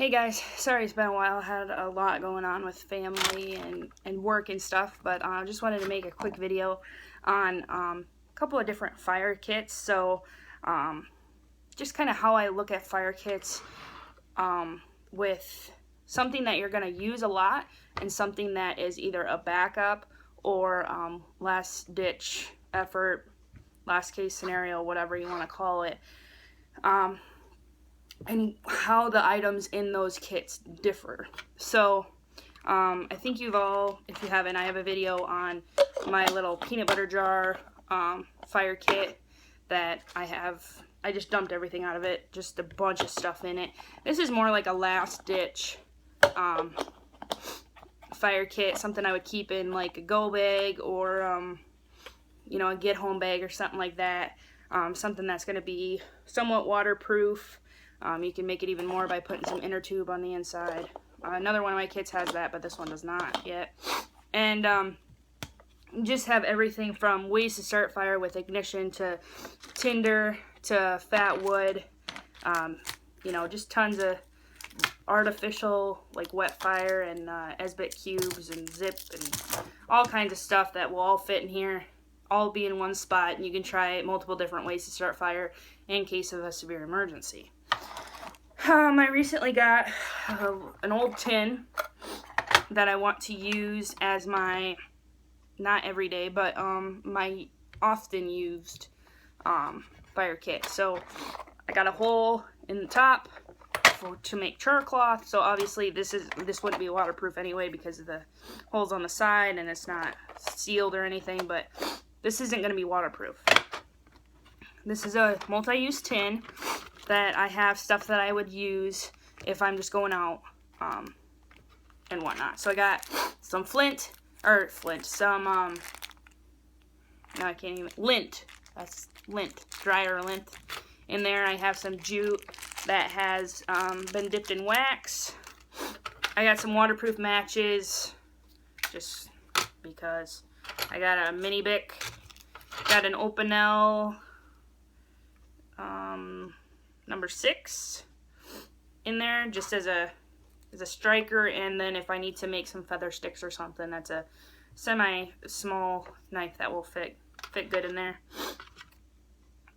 Hey guys, sorry it's been a while. I had a lot going on with family and work and stuff, but I just wanted to make a quick video on a couple of different fire kits. So just kind of how I look at fire kits with something that you're going to use a lot and something that is either a backup or last ditch effort, last case scenario, whatever you want to call it. And how the items in those kits differ. So I think you've all, if you haven't, I have a video on my little peanut butter jar fire kit that I just dumped everything out of it, just a bunch of stuff in it. This is more like a last ditch fire kit, something I would keep in like a go bag or a get home bag or something like that. Something that's going to be somewhat waterproof. You can make it even more by putting some inner tube on the inside. Another one of my kits has that, but this one does not yet. And just have everything from ways to start fire with ignition to tinder to fat wood. Just tons of artificial like wet fire and Esbit cubes and zip and all kinds of stuff that will all fit in here, all be in one spot, and you can try multiple different ways to start fire in case of a severe emergency. I recently got an old tin that I want to use as my, not everyday, but my often used fire kit. So I got a hole in the top to make char cloth. So obviously this wouldn't be waterproof anyway because of the holes on the side and it's not sealed or anything, but this isn't going to be waterproof. This is a multi-use tin that I have stuff that I would use if I'm just going out and whatnot. So I got some lint. That's lint, dryer lint. In there I have some jute that has been dipped in wax. I got some waterproof matches, just because. I got a mini Bic. Got an Opinel number 6 in there, just as a striker, and then if I need to make some feather sticks or something, that's a semi-small knife that will fit good in there.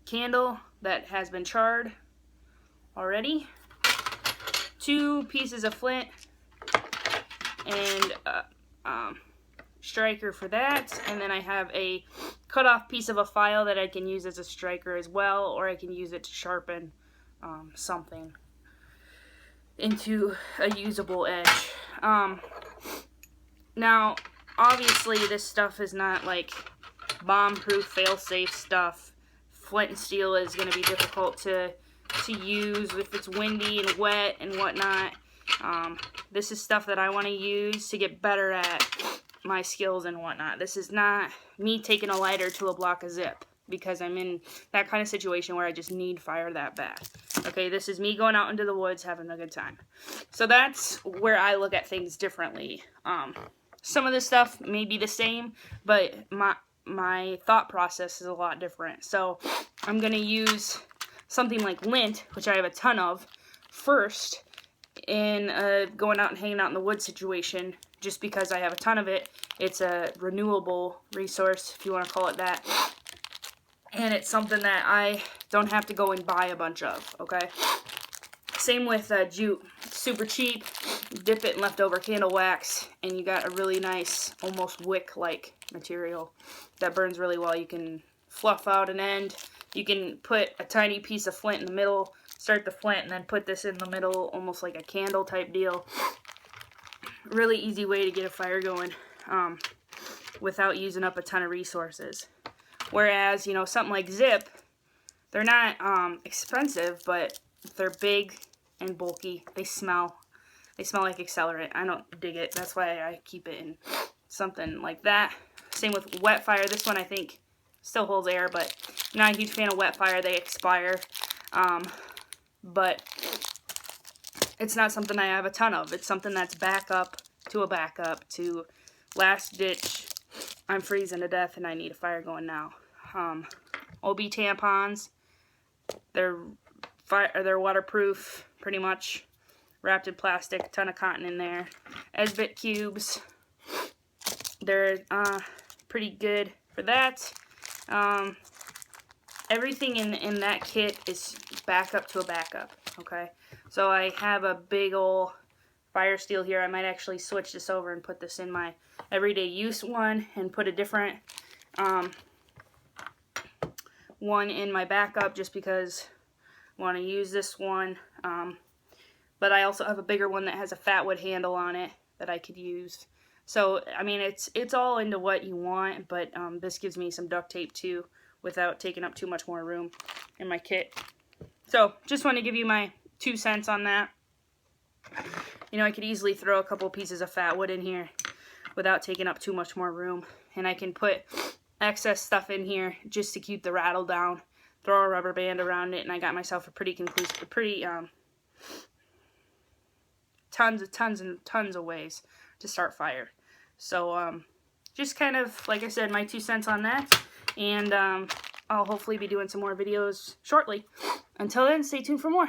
Candle that has been charred already. 2 pieces of flint and striker for that, and then I have a cut off piece of a file that I can use as a striker as well, or I can use it to sharpen something into a usable edge. Now obviously this stuff is not like bomb proof, fail safe stuff. Flint and steel is going to be difficult to use if it's windy and wet and whatnot. This is stuff that I want to use to get better at my skills and whatnot. This is not me taking a lighter to a block of zip because I'm in that kind of situation where I just need fire that bad. Okay, this is me going out into the woods having a good time. So that's where I look at things differently. Some of this stuff may be the same, but my thought process is a lot different. So I'm going to use something like lint, which I have a ton of, first in going out and hanging out in the woods situation, just because I have a ton of it. It's a renewable resource, if you want to call it that. And it's something that I don't have to go and buy a bunch of, okay? Same with jute. Super cheap. Dip it in leftover candle wax, and you got a really nice, almost wick-like material that burns really well. You can fluff out an end. You can put a tiny piece of flint in the middle, start the flint, and then put this in the middle, almost like a candle type deal. Really easy way to get a fire going without using up a ton of resources. Whereas, something like zip, they're not expensive, but they're big and bulky. They smell like accelerant. I don't dig it. That's why I keep it in something like that. Same with wet fire. This one I think still holds air, but I'm not a huge fan of wet fire. They expire. But it's not something I have a ton of. It's something that's backup to last ditch. I'm freezing to death and I need a fire going now. OB tampons. They're waterproof pretty much. wrapped in plastic, a ton of cotton in there. Esbit cubes, they're pretty good for that. Everything in that kit is backup to a backup, okay? So I have a big old fire steel here. I might actually switch this over and put this in my everyday use one and put a different one in my backup just because I want to use this one. But I also have a bigger one that has a fatwood handle on it that I could use. So, I mean, it's all into what you want, but this gives me some duct tape too without taking up too much more room in my kit. So, just want to give you my 2 cents on that. You know, I could easily throw a couple pieces of fatwood in here without taking up too much more room. And I can put excess stuff in here just to keep the rattle down. Throw a rubber band around it, and I got myself a pretty conclusive, tons and tons of ways to start fire. So, just kind of, like I said, my 2 cents on that. And I'll hopefully be doing some more videos shortly. Until then, stay tuned for more.